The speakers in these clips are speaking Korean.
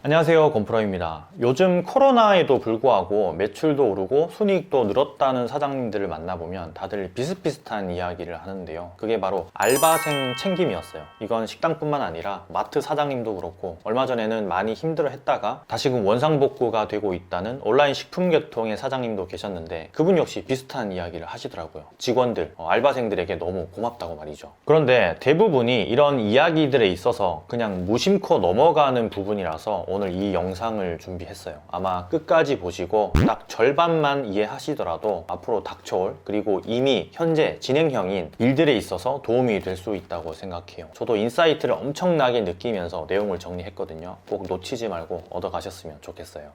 안녕하세요, 건프로입니다. 요즘 코로나에도 불구하고 매출도 오르고 순이익도 늘었다는 사장님들을 만나보면 다들 비슷비슷한 이야기를 하는데요. 그게 바로 알바생 챙김이었어요. 이건 식당뿐만 아니라 마트 사장님도 그렇고 얼마 전에는 많이 힘들어 했다가 다시금 원상복구가 되고 있다는 온라인 식품계통의 사장님도 계셨는데 그분 역시 비슷한 이야기를 하시더라고요. 직원들, 알바생들에게 너무 고맙다고 말이죠. 그런데 대부분이 이런 이야기들에 있어서 그냥 무심코 넘어가는 부분이라서 오늘 이 영상을 준비했어요. 아마 끝까지 보시고 딱 절반만 이해하시더라도 앞으로 닥쳐올 그리고 이미 현재 진행형인 일들에 있어서 도움이 될 수 있다고 생각해요. 저도 인사이트를 엄청나게 느끼면서 내용을 정리했거든요. 꼭 놓치지 말고 얻어가셨으면 좋겠어요.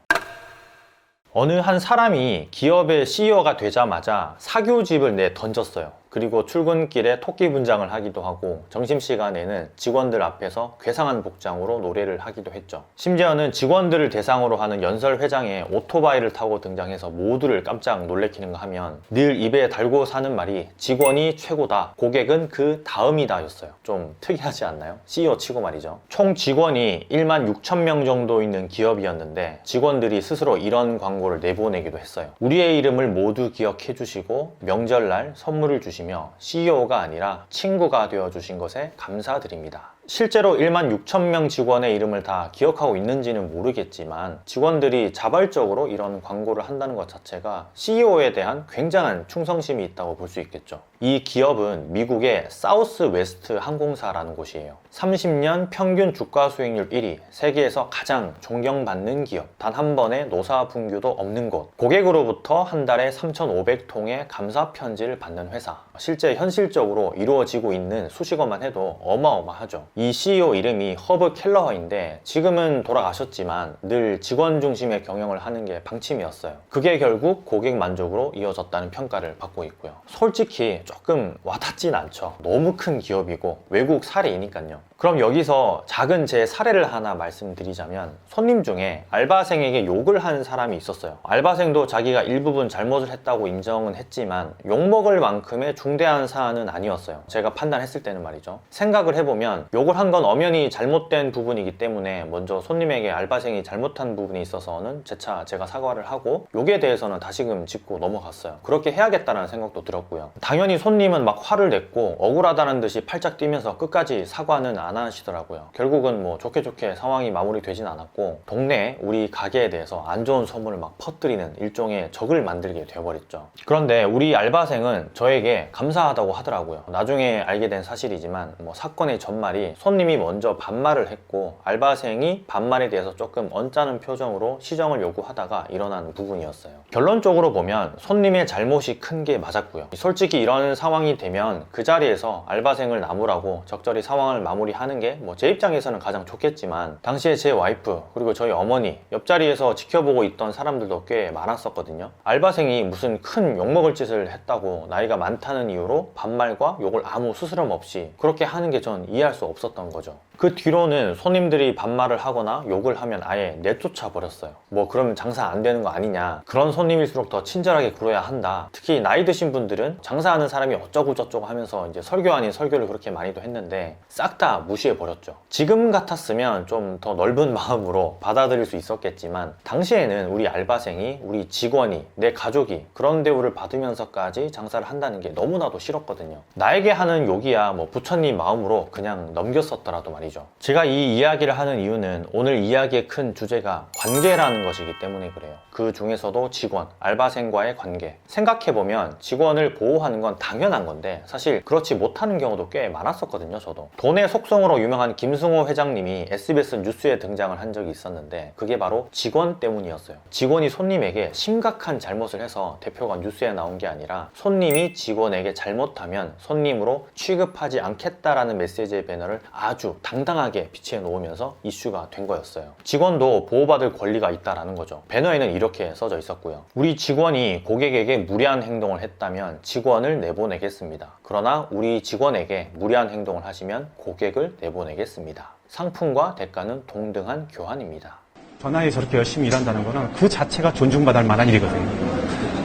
어느 한 사람이 기업의 CEO가 되자마자 사교집을 던졌어요. 그리고 출근길에 토끼 분장을 하기도 하고 점심시간에는 직원들 앞에서 괴상한 복장으로 노래를 하기도 했죠. 심지어는 직원들을 대상으로 하는 연설회장에 오토바이를 타고 등장해서 모두를 깜짝 놀래키는가 하면 늘 입에 달고 사는 말이 직원이 최고다, 고객은 그 다음이다 였어요. 좀 특이하지 않나요? CEO 치고 말이죠. 총 직원이 1만 6천 명 정도 있는 기업이었는데 직원들이 스스로 이런 광고를 내보내기도 했어요. 우리의 이름을 모두 기억해 주시고 명절날 선물을 주시고 CEO가 아니라 친구가 되어주신 것에 감사드립니다. 실제로 1만 6천 명 직원의 이름을 다 기억하고 있는지는 모르겠지만 직원들이 자발적으로 이런 광고를 한다는 것 자체가 CEO에 대한 굉장한 충성심이 있다고 볼 수 있겠죠. 이 기업은 미국의 사우스 웨스트 항공사라는 곳이에요. 30년 평균 주가 수익률 1위, 세계에서 가장 존경받는 기업, 단 한 번의 노사 분규도 없는 곳, 고객으로부터 한 달에 3,500통의 감사 편지를 받는 회사. 실제 현실적으로 이루어지고 있는 수식어만 해도 어마어마하죠. 이 CEO 이름이 허브 켈러허인데 지금은 돌아가셨지만 늘 직원 중심의 경영을 하는 게 방침이었어요. 그게 결국 고객 만족으로 이어졌다는 평가를 받고 있고요. 솔직히 조금 와닿진 않죠. 너무 큰 기업이고 외국 사례이니까요. 그럼 여기서 작은 제 사례를 하나 말씀드리자면 손님 중에 알바생에게 욕을 한 사람이 있었어요. 알바생도 자기가 일부분 잘못을 했다고 인정은 했지만 욕먹을 만큼의 중대한 사안은 아니었어요. 제가 판단했을 때는 말이죠. 생각을 해보면 욕을 한 건 엄연히 잘못된 부분이기 때문에 먼저 손님에게 알바생이 잘못한 부분이 있어서는 재차 제가 사과를 하고 욕에 대해서는 다시금 짚고 넘어갔어요. 그렇게 해야겠다는 생각도 들었고요. 당연히 손님은 막 화를 냈고 억울하다는 듯이 팔짝 뛰면서 끝까지 사과는 안 하시더라고요. 결국은 뭐 좋게 상황이 마무리되진 않았고 동네에 우리 가게에 대해서 안 좋은 소문을 막 퍼뜨리는 일종의 적을 만들게 되어버렸죠. 그런데 우리 알바생은 저에게 감사하다고 하더라고요. 나중에 알게 된 사실이지만 뭐 사건의 전말이 손님이 먼저 반말을 했고 알바생이 반말에 대해서 조금 언짢은 표정으로 시정을 요구하다가 일어난 부분이었어요. 결론적으로 보면 손님의 잘못이 큰 게 맞았고요. 솔직히 이런 상황이 되면 그 자리에서 알바생을 나무라고 적절히 상황을 마무리하는 게 뭐 제 입장에서는 가장 좋겠지만 당시에 제 와이프 그리고 저희 어머니 옆자리에서 지켜보고 있던 사람들도 꽤 많았었거든요. 알바생이 무슨 큰 욕먹을 짓을 했다고 나이가 많다는 이유로 반말과 욕을 아무 스스럼 없이 그렇게 하는 게 전 이해할 수 없었던 거죠. 그 뒤로는 손님들이 반말을 하거나 욕을 하면 아예 내쫓아 버렸어요. 뭐 그러면 장사 안 되는 거 아니냐, 그런 손님일수록 더 친절하게 굴어야 한다. 특히 나이 드신 분들은 장사하는 사람이 어쩌고 저쩌고 하면서 이제 설교 아닌 설교를 그렇게 많이도 했는데 싹 다 무시해 버렸죠. 지금 같았으면 좀 더 넓은 마음으로 받아들일 수 있었겠지만 당시에는 우리 알바생이, 우리 직원이, 내 가족이 그런 대우를 받으면서까지 장사를 한다는 게 너무나도 싫었거든요. 나에게 하는 욕이야 뭐 부처님 마음으로 그냥 넘겼었더라도 말이죠. 제가 이 이야기를 하는 이유는 오늘 이야기의 큰 주제가 관계라는 것이기 때문에 그래요. 그 중에서도 직원, 알바생과의 관계. 생각해보면 직원을 보호하는 건 당연한 건데 사실 그렇지 못하는 경우도 꽤 많았었거든요. 저도 돈의 속성으로 유명한 김승호 회장님이 SBS 뉴스에 등장을 한 적이 있었는데 그게 바로 직원 때문이었어요. 직원이 손님에게 심각한 잘못을 해서 대표가 뉴스에 나온 게 아니라 손님이 직원에게 잘못하면 손님으로 취급하지 않겠다라는 메시지의 배너를 아주 당당하게 비치해 놓으면서 이슈가 된 거였어요. 직원도 보호받을 권리가 있다라는 거죠. 배너에는 이렇게 써져 있었고요. 우리 직원이 고객에게 무리한 행동을 했다면 직원을 내보내겠습니다. 그러나 우리 직원에게 무리한 행동을 하시면 고객을 내보내겠습니다. 상품과 대가는 동등한 교환입니다. 저 나이에 저렇게 열심히 일한다는 거는 그 자체가 존중받을 만한 일이거든요.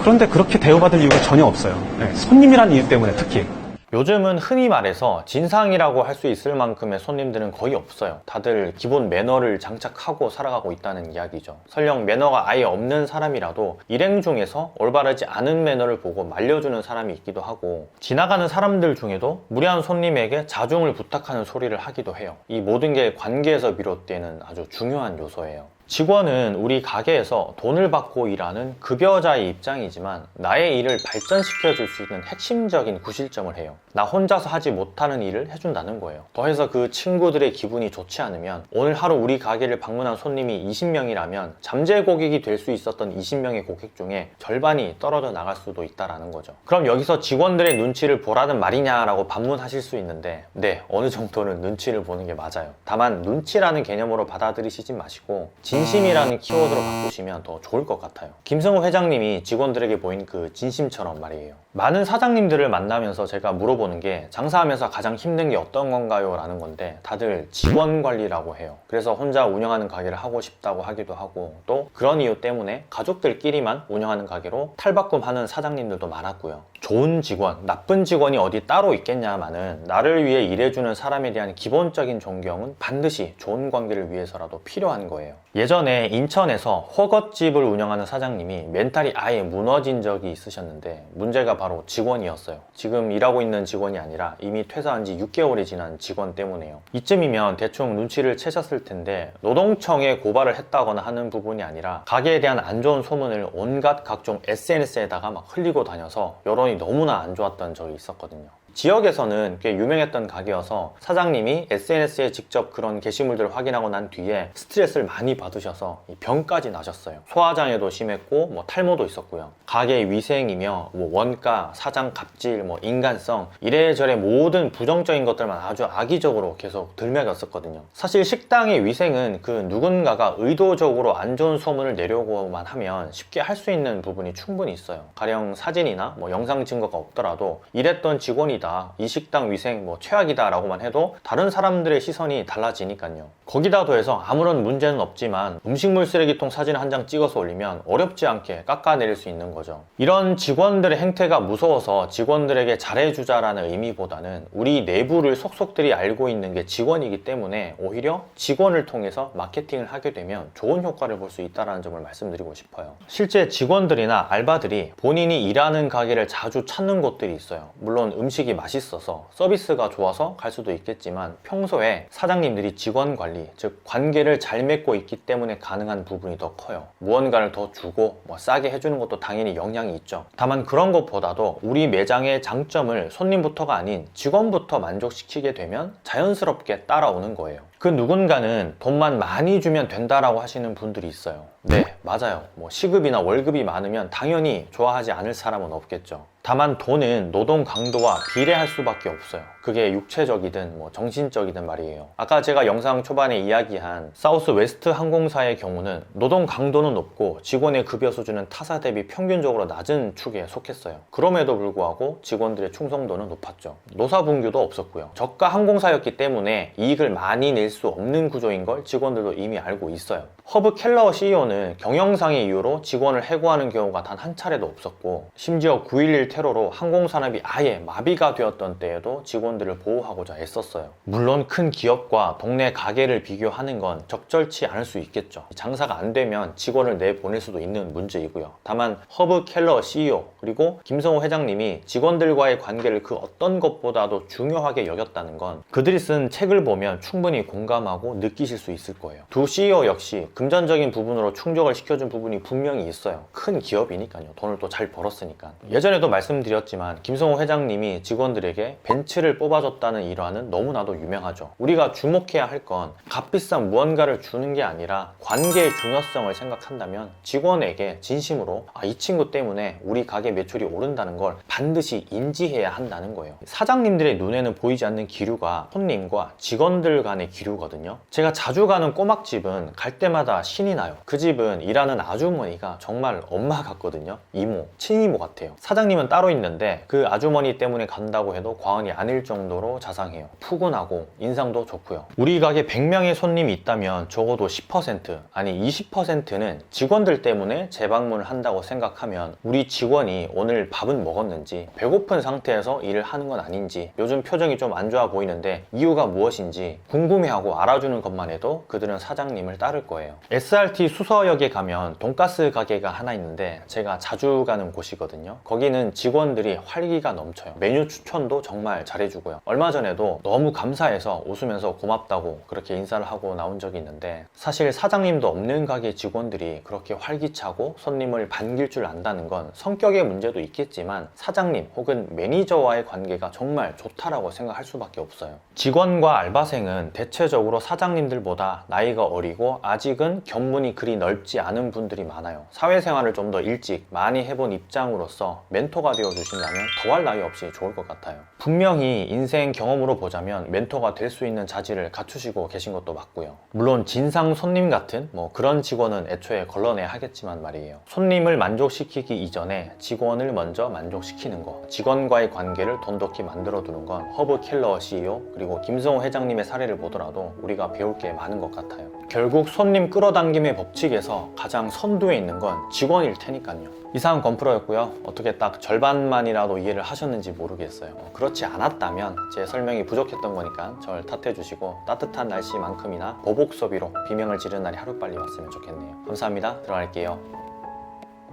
그런데 그렇게 대우받을 이유가 전혀 없어요. 손님이라는 이유 때문에 특히. 요즘은 흔히 말해서 진상이라고 할 수 있을 만큼의 손님들은 거의 없어요. 다들 기본 매너를 장착하고 살아가고 있다는 이야기죠. 설령 매너가 아예 없는 사람이라도 일행 중에서 올바르지 않은 매너를 보고 말려주는 사람이 있기도 하고, 지나가는 사람들 중에도 무례한 손님에게 자중을 부탁하는 소리를 하기도 해요. 이 모든 게 관계에서 비롯되는 아주 중요한 요소예요. 직원은 우리 가게에서 돈을 받고 일하는 급여자의 입장이지만 나의 일을 발전시켜 줄 수 있는 핵심적인 구실점을 해요. 나 혼자서 하지 못하는 일을 해준다는 거예요. 더해서 그 친구들의 기분이 좋지 않으면, 오늘 하루 우리 가게를 방문한 손님이 20명이라면 잠재 고객이 될 수 있었던 20명의 고객 중에 절반이 떨어져 나갈 수도 있다는 거죠. 그럼 여기서 직원들의 눈치를 보라는 말이냐라고 반문하실 수 있는데, 네, 어느 정도는 눈치를 보는 게 맞아요. 다만 눈치라는 개념으로 받아들이시지 마시고 진심이라는 키워드로 바꾸시면 더 좋을 것 같아요. 김승우 회장님이 직원들에게 보인 그 진심처럼 말이에요. 많은 사장님들을 만나면서 제가 물어보는 게, 장사하면서 가장 힘든 게 어떤 건가요? 라는 건데, 다들 직원 관리라고 해요. 그래서 혼자 운영하는 가게를 하고 싶다고 하기도 하고, 또 그런 이유 때문에 가족들끼리만 운영하는 가게로 탈바꿈하는 사장님들도 많았고요. 좋은 직원, 나쁜 직원이 어디 따로 있겠냐마는, 나를 위해 일해주는 사람에 대한 기본적인 존경은 반드시 좋은 관계를 위해서라도 필요한 거예요. 예전에 인천에서 허것집을 운영하는 사장님이 멘탈이 아예 무너진 적이 있으셨는데, 문제가 바로 직원이었어요. 지금 일하고 있는 직원이 아니라 이미 퇴사한 지 6개월이 지난 직원 때문에요. 이쯤이면 대충 눈치를 채셨을 텐데, 노동청에 고발을 했다거나 하는 부분이 아니라 가게에 대한 안 좋은 소문을 온갖 각종 SNS에다가 막 흘리고 다녀서 여론이 너무나 안 좋았던 적이 있었거든요. 지역에서는 꽤 유명했던 가게여서 사장님이 SNS에 직접 그런 게시물들을 확인하고 난 뒤에 스트레스를 많이 받으셔서 병까지 나셨어요. 소화장애도 심했고 탈모도 있었고요. 가게 위생이며 원가, 사장 갑질, 인간성, 이래저래 모든 부정적인 것들만 아주 악의적으로 계속 들먹였었거든요. 사실 식당의 위생은 그 누군가가 의도적으로 안 좋은 소문을 내려고만 하면 쉽게 할 수 있는 부분이 충분히 있어요. 가령 사진이나 영상 증거가 없더라도 이랬던 직원이 이 식당 위생 최악이다 라고만 해도 다른 사람들의 시선이 달라지니까요. 거기다 더해서 아무런 문제는 없지만 음식물 쓰레기통 사진 한 장 찍어서 올리면 어렵지 않게 깎아내릴 수 있는 거죠. 이런 직원들의 행태가 무서워서 직원들에게 잘해주자라는 의미보다는 우리 내부를 속속들이 알고 있는 게 직원이기 때문에 오히려 직원을 통해서 마케팅을 하게 되면 좋은 효과를 볼 수 있다는 점을 말씀드리고 싶어요. 실제 직원들이나 알바들이 본인이 일하는 가게를 자주 찾는 곳들이 있어요. 물론 음식이 맛있어서 서비스가 좋아서 갈 수도 있겠지만, 평소에 사장님들이 직원 관리, 즉 관계를 잘 맺고 있기 때문에 가능한 부분이 더 커요. 무언가를 더 주고 싸게 해주는 것도 당연히 영향이 있죠. 다만 그런 것보다도 우리 매장의 장점을 손님부터가 아닌 직원부터 만족시키게 되면 자연스럽게 따라오는 거예요. 그 누군가는 돈만 많이 주면 된다라고 하시는 분들이 있어요. 네, 맞아요. 시급이나 월급이 많으면 당연히 좋아하지 않을 사람은 없겠죠. 다만 돈은 노동 강도와 비례할 수밖에 없어요. 그게 육체적이든 정신적이든 말이에요. 아까 제가 영상 초반에 이야기한 사우스 웨스트 항공사의 경우는 노동 강도는 높고 직원의 급여 수준은 타사 대비 평균적으로 낮은 축에 속했어요. 그럼에도 불구하고 직원들의 충성도는 높았죠. 노사분규도 없었고요. 저가 항공사였기 때문에 이익을 많이 낼 수 없는 구조인 걸 직원들도 이미 알고 있어요. 허브 켈러 CEO는 경영상의 이유로 직원을 해고하는 경우가 단 한 차례도 없었고, 심지어 9.11 테러로 항공산업이 아예 마비가 되었던 때에도 직원들을 보호하고자 애썼어요. 물론 큰 기업과 동네 가게를 비교하는 건 적절치 않을 수 있겠죠. 장사가 안 되면 직원을 내보낼 수도 있는 문제이고요. 다만 허브 켈러 CEO 그리고 김성호 회장님이 직원들과의 관계를 그 어떤 것보다도 중요하게 여겼다는 건 그들이 쓴 책을 보면 충분히 공감하고 느끼실 수 있을 거예요. 두 CEO 역시 금전적인 부분으로 충족을 시켜준 부분이 분명히 있어요. 큰 기업이니까요. 돈을 또 잘 벌었으니까. 예전에도 말씀드렸지만 김성호 회장님이 직원들에게 벤츠를 뽑아줬다는 일화는 너무나도 유명하죠. 우리가 주목해야 할 건 값비싼 무언가를 주는 게 아니라 관계의 중요성을 생각한다면 직원에게 진심으로 이 친구 때문에 우리 가게 매출이 오른다는 걸 반드시 인지해야 한다는 거예요. 사장님들의 눈에는 보이지 않는 기류가 손님과 직원들 간의 기류 기류거든요. 제가 자주 가는 꼬막집은 갈 때마다 신이 나요. 그 집은 일하는 아주머니가 정말 엄마 같거든요. 이모, 친이모 같아요. 사장님은 따로 있는데 그 아주머니 때문에 간다고 해도 과언이 아닐 정도로 자상해요. 푸근하고 인상도 좋고요. 우리 가게 100명의 손님이 있다면 적어도 10% 아니 20%는 직원들 때문에 재방문을 한다고 생각하면 우리 직원이 오늘 밥은 먹었는지 배고픈 상태에서 일을 하는 건 아닌지 요즘 표정이 좀 안 좋아 보이는데 이유가 무엇인지 궁금해하고 알아주는 것만 해도 그들은 사장님을 따를 거예요. SRT 수서역에 가면 돈가스 가게가 하나 있는데 제가 자주 가는 곳이거든요. 거기는 직원들이 활기가 넘쳐요. 메뉴 추천도 정말 잘해주고요. 얼마 전에도 너무 감사해서 웃으면서 고맙다고 그렇게 인사를 하고 나온 적이 있는데 사실 사장님도 없는 가게 직원들이 그렇게 활기차고 손님을 반길 줄 안다는 건 성격의 문제도 있겠지만 사장님 혹은 매니저와의 관계가 정말 좋다라고 생각할 수밖에 없어요. 직원과 알바생은 대체적으로 사장님들보다 나이가 어리고 아직은 견문이 그리 넓지 않은 분들이 많아요. 사회생활을 좀 더 일찍 많이 해본 입장으로서 멘토가 되어 주신다면 더할 나위 없이 좋을 것 같아요. 분명히 인생 경험으로 보자면 멘토가 될 수 있는 자질을 갖추시고 계신 것도 맞고요. 물론 진상 손님 같은 그런 직원은 애초에 걸러내야 하겠지만 말이에요. 손님을 만족시키기 이전에 직원을 먼저 만족시키는 거, 직원과의 관계를 돈독히 만들어 두는 건 허브 켈러 CEO 그리고 김성호 회장님의 사례를 보더라도 우리가 배울 게 많은 것 같아요. 결국 손님 끌어당김의 법칙에서 가장 선두에 있는 건 직원일 테니까요. 이상 건프로였고요. 어떻게 딱 절반만이라도 이해를 하셨는지 모르겠어요. 그렇지 않았다면 제 설명이 부족했던 거니까 절 탓해 주시고 따뜻한 날씨만큼이나 보복 소비로 비명을 지르는 날이 하루빨리 왔으면 좋겠네요. 감사합니다. 들어갈게요.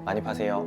많이 파세요.